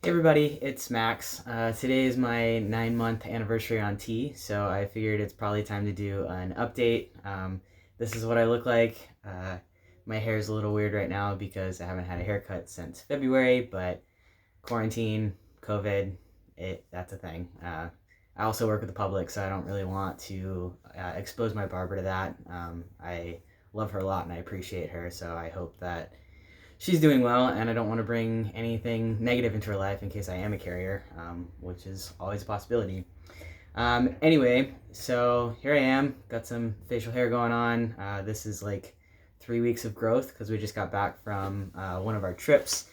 Hey everybody, it's Max. Today is my 9-month anniversary on T, so I figured it's probably time to do an update. This is what I look like. My hair is a little weird right now because I haven't had a haircut since February, but quarantine, COVID, that's a thing. I also work with the public, so I don't really want to expose my barber to that. I love her a lot and I appreciate her, so I hope that she's doing well, and I don't want to bring anything negative into her life in case I am a carrier, which is always a possibility. Anyway, so here I am, got some facial hair going on. This is like 3 weeks of growth because we just got back from one of our trips,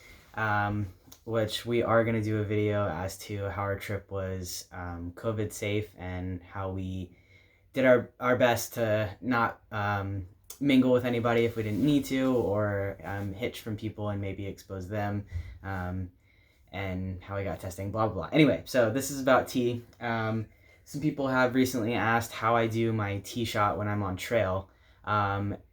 which we are going to do a video as to how our trip was COVID safe and how we did our best to not mingle with anybody if we didn't need to, or hitch from people and maybe expose them, and how we got testing, blah, blah, blah. Anyway, so this is about T. Some people have recently asked how I do my T shot when I'm on trail.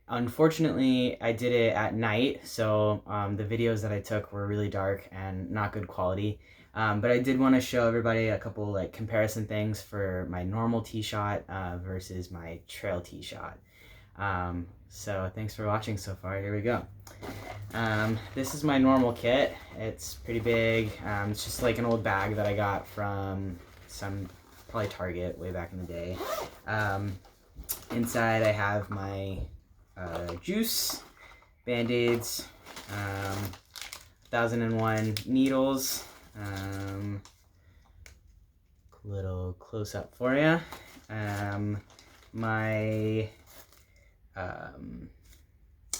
Unfortunately, I did it at night, so the videos that I took were really dark and not good quality. But I did want to show everybody a couple like comparison things for my normal tee shot versus my trail tee shot. So thanks for watching so far. Here we go. This is my normal kit. It's pretty big. It's just like an old bag that I got from probably Target way back in the day. Inside I have my juice, Band-Aids, 1001 needles, little close up for you. My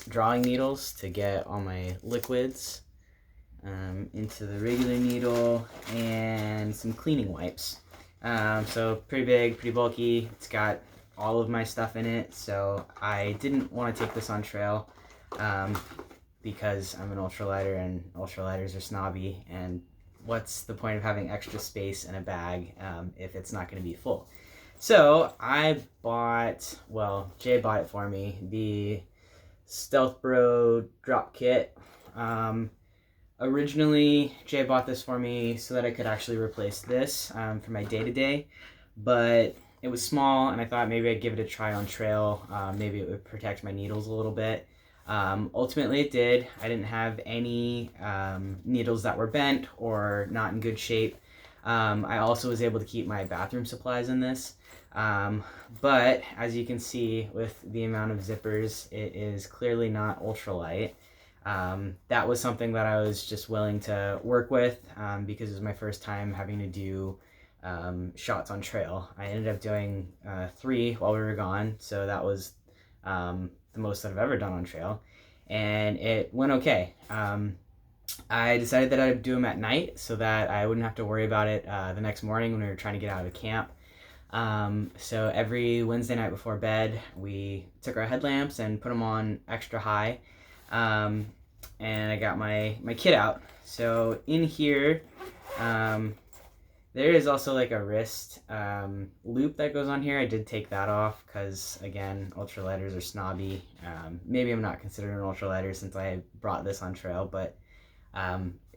drawing needles to get all my liquids into the regular needle, and some cleaning wipes. So pretty big, pretty bulky. It's got all of my stuff in it, so I didn't want to take this on trail because I'm an ultralighter and ultralighters are snobby, and what's the point of having extra space in a bag if it's not going to be full? So I bought, well, Jay bought it for me, the Stealth Bro drop kit. Originally, Jay bought this for me so that I could actually replace this for my day-to-day, but it was small, and I thought maybe I'd give it a try on trail. Maybe it would protect my needles a little bit. Ultimately, it did. I didn't have any needles that were bent or not in good shape. I also was able to keep my bathroom supplies in this. But as you can see with the amount of zippers, it is clearly not ultralight. That was something that I was just willing to work with because it was my first time having to do shots on trail. I ended up doing 3 while we were gone, so that was the most that I've ever done on trail, and it went okay. I decided that I'd do them at night so that I wouldn't have to worry about it the next morning when we were trying to get out of camp. So every Wednesday night before bed, we took our headlamps and put them on extra high, and I got my kit out. So in here, there is also like a wrist loop that goes on here. I did take that off because, again, ultralighters are snobby. Maybe I'm not considered an ultralighter since I brought this on trail, but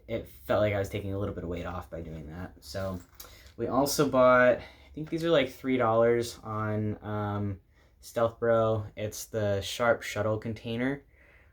it felt like I was taking a little bit of weight off by doing that. So we also bought, I think these are like $3 on Stealth Bro. It's the Sharp Shuttle container.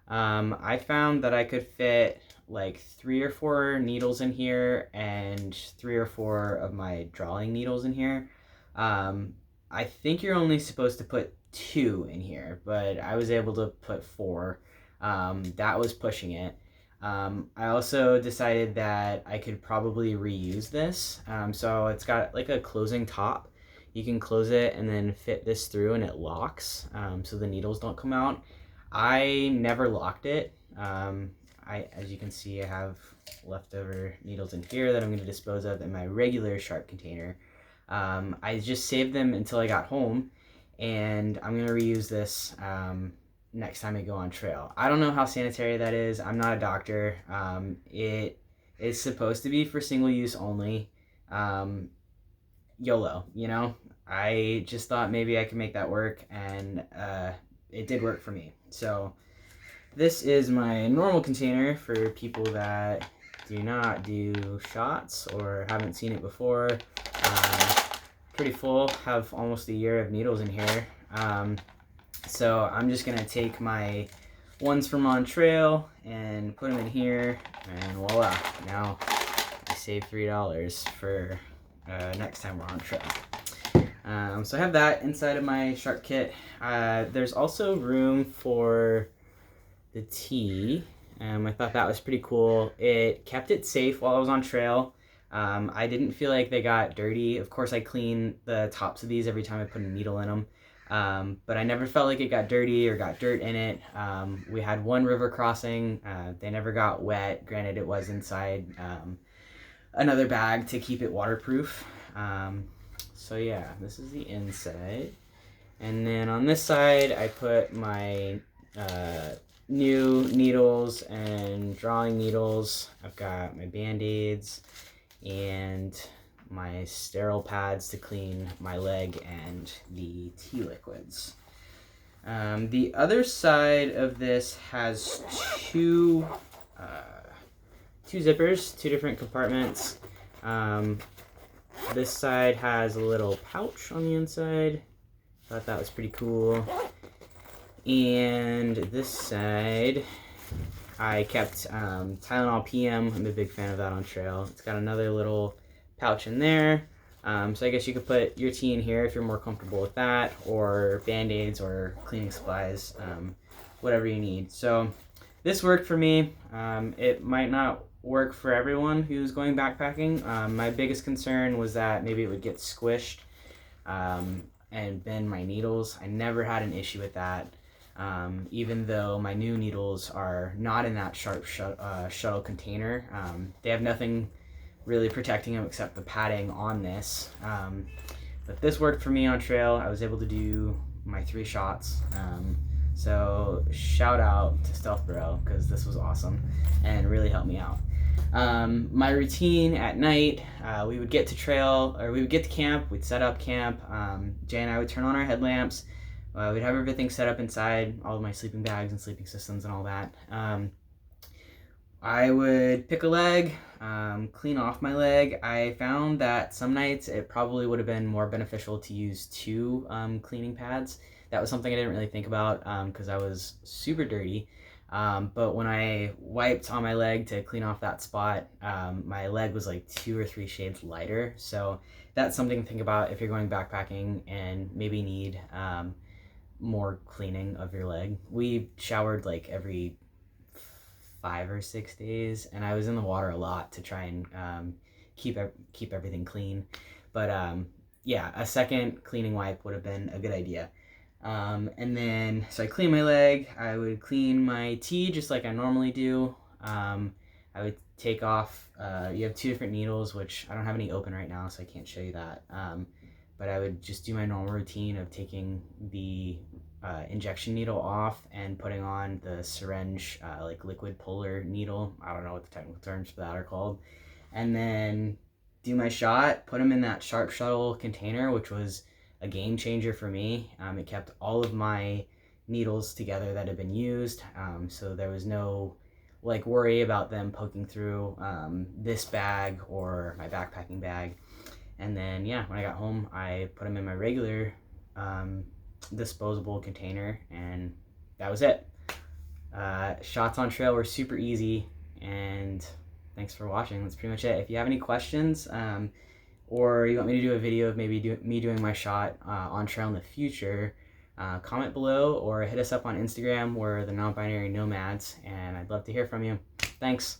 I found that I could fit like 3 or 4 needles in here and 3 or 4 of my drawing needles in here. I think you're only supposed to put 2 in here, but I was able to put 4. That was pushing it. I also decided that I could probably reuse this. So it's got like a closing top. You can close it and then fit this through and it locks, so the needles don't come out. I never locked it. As you can see, I have leftover needles in here that I'm going to dispose of in my regular Sharp container. I just saved them until I got home, and I'm going to reuse this next time I go on trail. I don't know how sanitary that is. I'm not a doctor. It is supposed to be for single use only. YOLO, you know? I just thought maybe I could make that work, and it did work for me. So this is my normal container for people that do not do shots or haven't seen it before, pretty full, have almost a year of needles in here. So I'm just gonna take my ones from on trail and put them in here, and voila, now I save $3 for next time we're on trail. So I have that inside of my shark kit. There's also room for the tee. I thought that was pretty cool. It kept it safe while I was on trail. I didn't feel like they got dirty. Of course, I clean the tops of these every time I put a needle in them. But I never felt like it got dirty or got dirt in it. We had one river crossing. They never got wet. Granted, it was inside another bag to keep it waterproof. So yeah, this is the inside. And then on this side, I put my new needles and drawing needles. I've got my Band-Aids and my sterile pads to clean my leg and the tea liquids. The other side of this has two zippers, two different compartments. This side has a little pouch on the inside. Thought that was pretty cool. And this side, I kept Tylenol PM. I'm a big fan of that on trail. It's got another little pouch in there. So I guess you could put your tea in here if you're more comfortable with that, or Band-Aids or cleaning supplies, whatever you need. So this worked for me. It might not work for everyone who's going backpacking. My biggest concern was that maybe it would get squished and bend my needles. I never had an issue with that. Even though my new needles are not in that sharp shuttle container. They have nothing really protecting them except the padding on this. But this worked for me on trail. I was able to do my 3 shots. So shout out to Stealth Bro, because this was awesome and really helped me out. My routine at night, we would get to trail, or we would get to camp, we'd set up camp. Jay and I would turn on our headlamps. We'd have everything set up inside, all of my sleeping bags and sleeping systems and all that. I would pick a leg, clean off my leg. I found that some nights it probably would have been more beneficial to use 2 cleaning pads. That was something I didn't really think about because I was super dirty. But when I wiped on my leg to clean off that spot, my leg was like 2 or 3 shades lighter. So that's something to think about if you're going backpacking and maybe need more cleaning of your leg. We showered like every 5 or 6 days, and I was in the water a lot to try and keep everything clean. But yeah, a second cleaning wipe would have been a good idea. And then, so I clean my leg. I would clean my tea just like I normally do. I would take off, you have 2 different needles, which I don't have any open right now, so I can't show you that. But I would just do my normal routine of taking the injection needle off and putting on the syringe, like liquid puller needle. I don't know what the technical terms for that are called. And then do my shot, put them in that sharp shuttle container, which was a game changer for me. It kept all of my needles together that had been used, so there was no like worry about them poking through this bag or my backpacking bag. And then yeah, when I got home, I put them in my regular disposable container, and that was it. Shots on trail were super easy, and thanks for watching. That's pretty much it. If you have any questions, or you want me to do a video of maybe me doing my shot on trail in the future, comment below or hit us up on Instagram. We're the Non-Binary Nomads, and I'd love to hear from you. Thanks.